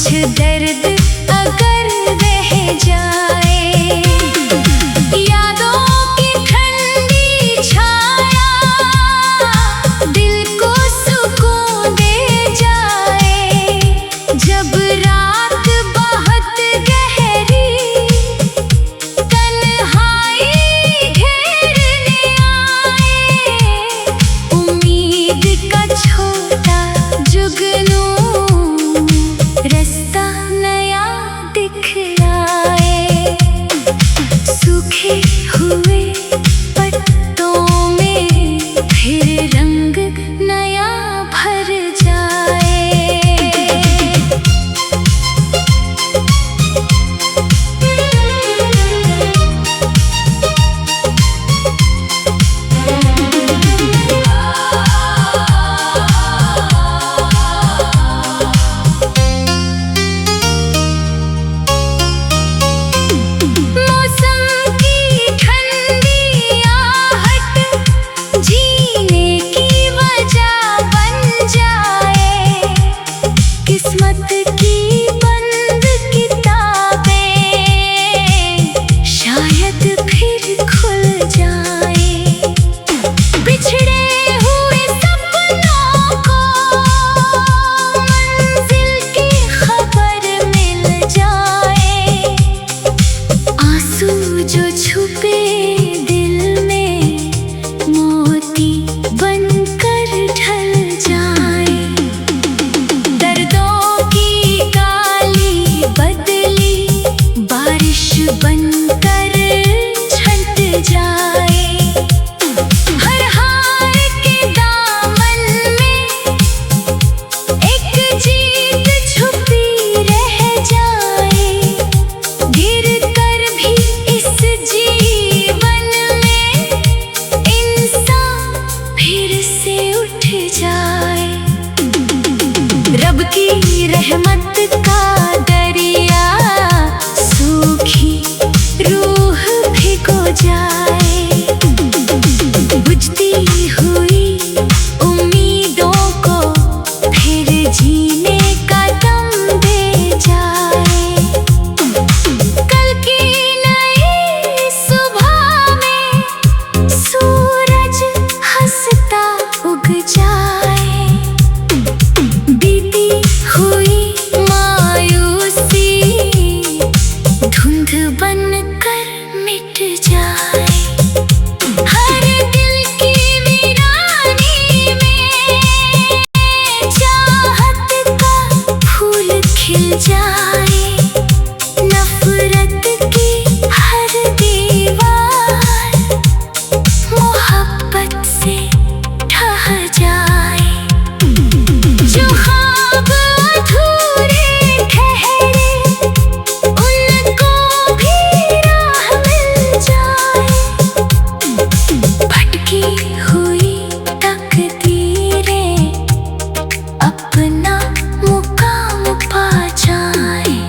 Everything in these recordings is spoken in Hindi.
कुछ दर्द अगर रह जाए, यादों की ठंडी छाया दिल को सुकून दे जाए। जब रात बहुत गहरी तन्हाई घेरने आए, उम्मीद का छोटा जुगनू रास्ता नया दिखलाए। सूखे हुए पत्तों में फिर रंग नया भर जाए। किस्मत की बंद किताबें शायद फिर खुल जाए। बिछड़े हुए सपनों को मंजिल की खबर मिल जाए। आंसू जो छुपे दिल में मोती बनकर ढल जाए। दर्दों की काली बदली बारिश बनकर छंट जाए। हर हार के दामन में एक जीत छुपी रह जाए। गिर कर भी इस जीवन में इंसान फिर से उठ जाए। रब की रहमत का दरिया सूखी रूह भिगो जाए। बुझती हुई उम्मीदों को फिर जीने का दम दे जाए। कल की नई सुबह में सूरज हंसता उग जाए। बीती हुई मायूसी धुंध बनकर मिट जाए। हर दिल की वीरानी में चाहत का फूल खिल जाए। नफरत की हर दीवार मोहब्बत से ढह जाए। जो ख्वाब अधूरे ठहरे उनको भी राह मिल जाए। भटकी हुई तकदीरें अपना मुकाम पा जाए।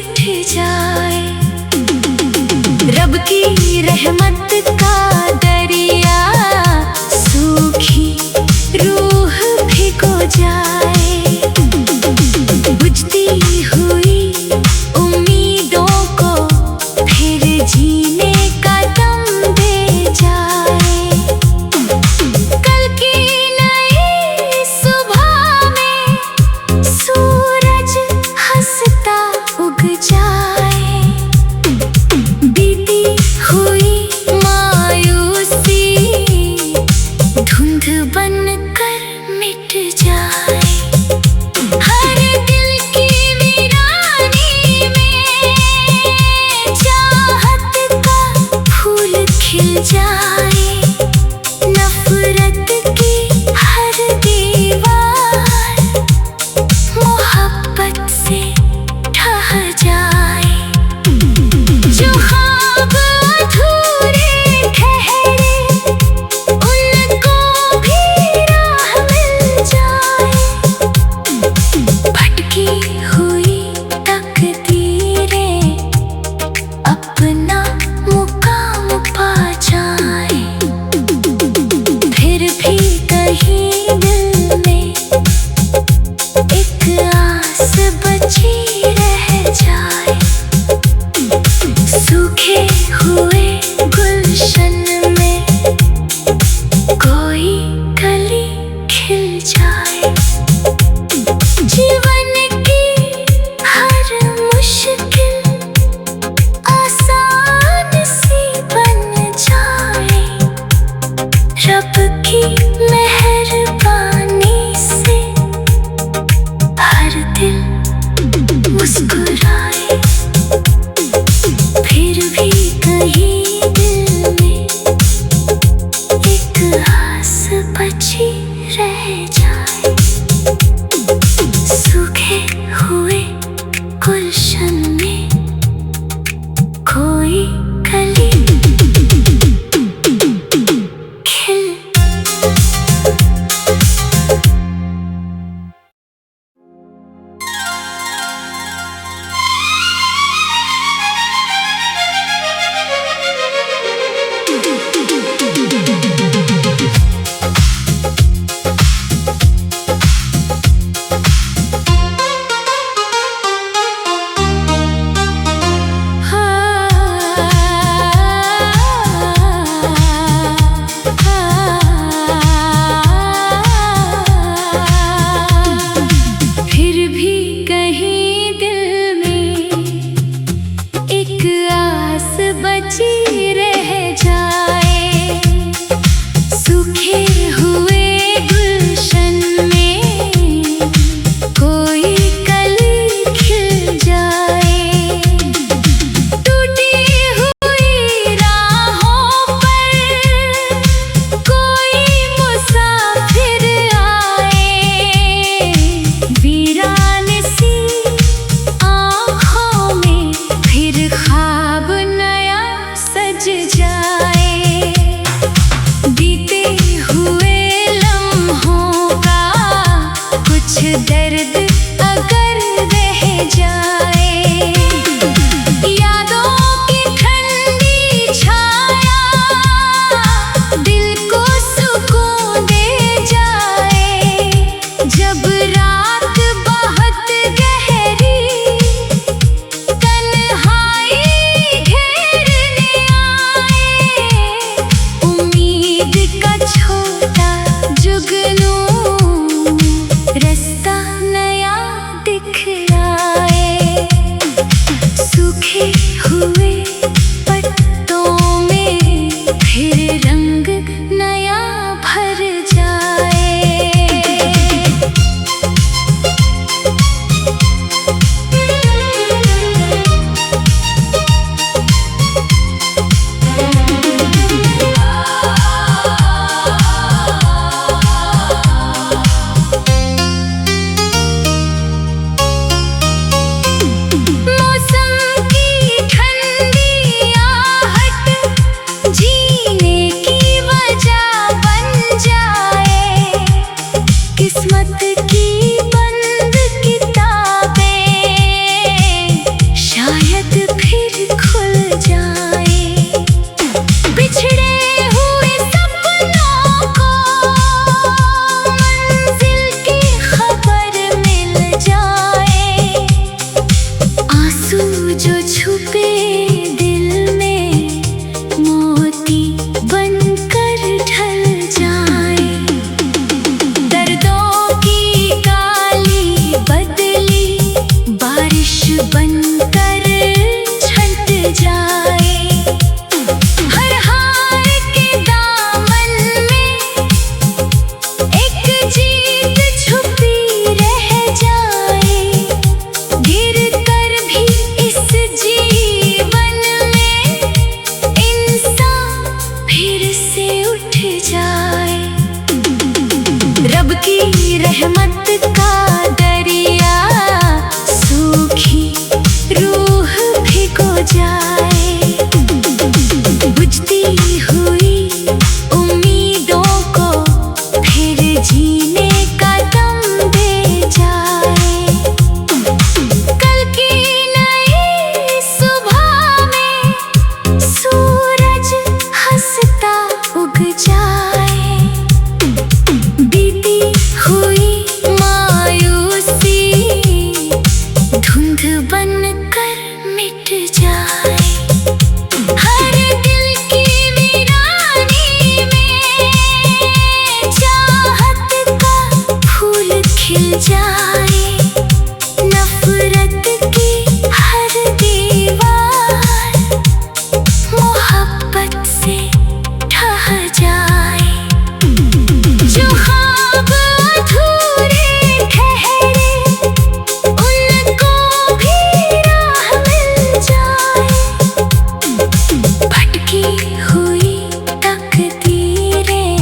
उठ जाए। रब की रहमत का दरिया सूखी रूह भिगो जाए। बुझती हुई उम्मीदों को फिर जीने का दम दे जाए। कल की नई सुबह में सूरज हंसता उग जाए। बीती हुई मायूसी धुंध बनकर मिट जाए। हर दिल की वीरानी में चाहत का फूल खिल जाए। नफरत की हर दीवार मोहब्बत से ढह जाए। जो ख्वाब अधूरे ठहरे उनको भी राह मिल जाए। भटकी हुई तकदीरें अपना मुकाम पा जाए। फिर भी कहीं दिल में एक आस बची रह जाए। सूखे हुए गुलशन में कोई कली खिल जाए। जीवन की हर मुश्किल आसान सी बन जाए। रब की मेहरबानी से हर दिल मुस्कुराए। फिर भी कहीं दिल में एक आस बची रह जाए। सूखे हुए गुलशन में कोई कली खिल। फिर भी कहीं दिल में एक आस बची रह जाए। सूखे हुए गुलशन में कोई कली खिल जाए। टूटी हुई राहों पर कोई मुसाफिर आए। वीरान सी आँखों में फिर ख्वाब नया सज जाए। बीते हुए लम्हों का कुछ दर्द अगर रह जाए। यादों की ठंडी छाया दिल को सुकून दे जाए। जब रात बहुत गहरी तन्हाई घेरने आए। उम्मीद का छोटा जुगनू रास्ता नहीं बनकर मिट जाए। हर दिल की वीरानी में चाहत का फूल खिल जाए। नफरत की हर दीवार मोहब्बत से ढह जाए। जो ख्वाब अधूरे ठहरे उनको भी राह मिल जाए। भटकी हुई तकदीरें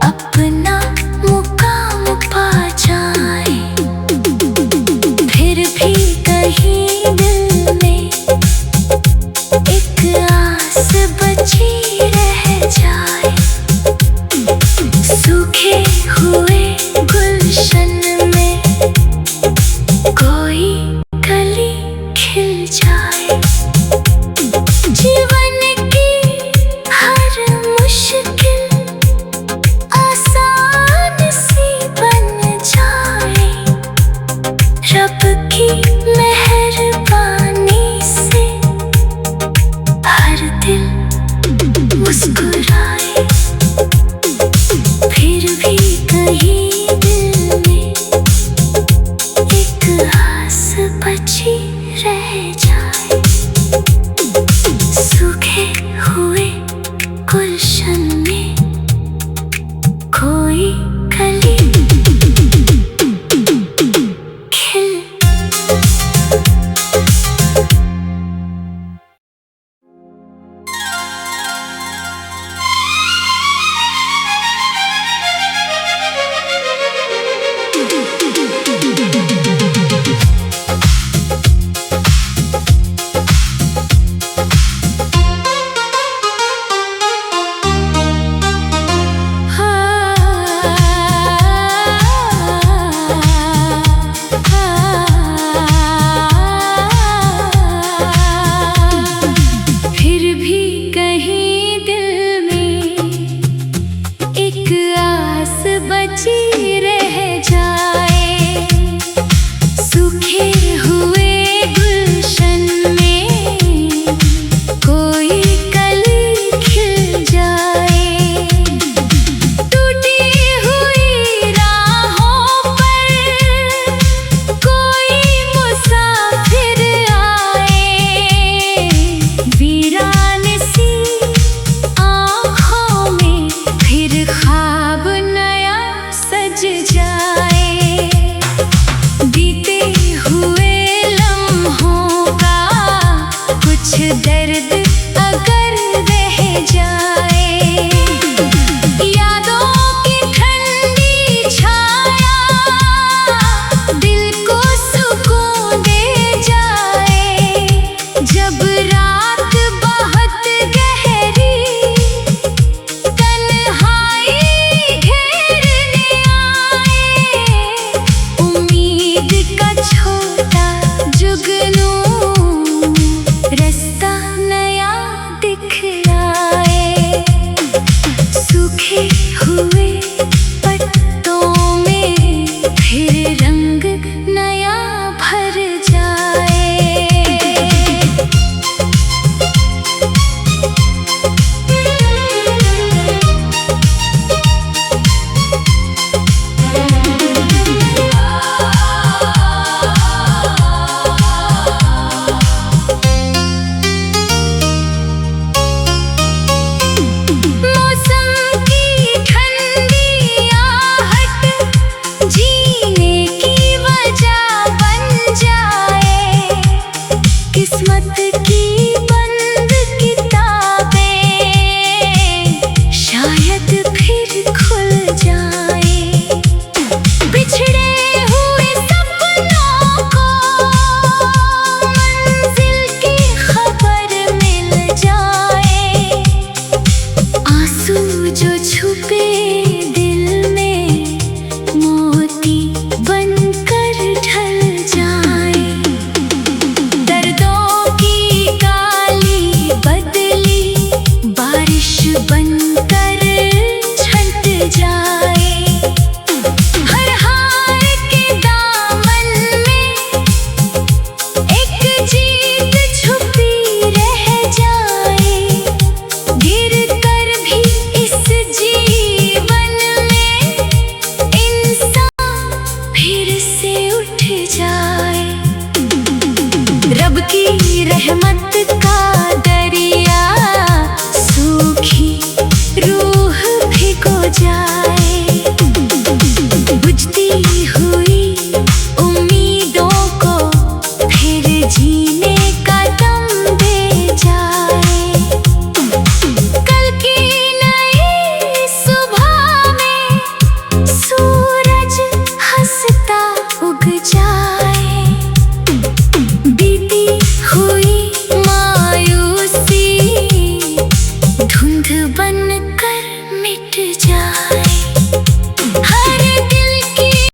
अपना मुकाम पा जाए। फिर भी कहीं दिल में एक आस बची रह जाए। सूखे हुए गुलशन में कोई कली खिल जाए। जीवन की हर मुश्किल आसान सी बन जाए। रब की मेहरबानी से हर दिल मुस्कुराए। फिर भी कहीं दिल में एक आस बची रह जाए। सूखे हुए गुलशन में कोई कली खिल। फिर भी कहीं दिल में एक आस बची रह जाए। सूखे हुए गुलशन में कोई कली खिल जाए। टूटी हुई राहों पर कोई मुसाफिर आए। वीरान सी आँखों में फिर ख्वाब नया सज जाए। बीते हुए लम्हों का कुछ दर्द अगर रह जाए। यादों की ठंडी छाया दिल को सुकून दे जाए। जब रात बहुत गहरी तन्हाई घेरने आए। उम्मीद का छोटा जुगनू रास्ता नया दिखलाए। सूखे हुए पत्तों में फिर रंग नया भर जाए। मौसम की ठंडी आहट जीने की वजह बन जाए। किस्मत की बंद किताबें शायद फिर खुल जाए। बिछड़े हुए सपनों को मंजिल की खबर मिल जाए। आंसू जो छुपे दिल में मोती बनकर ढल जाए। दर्दों की की रहमत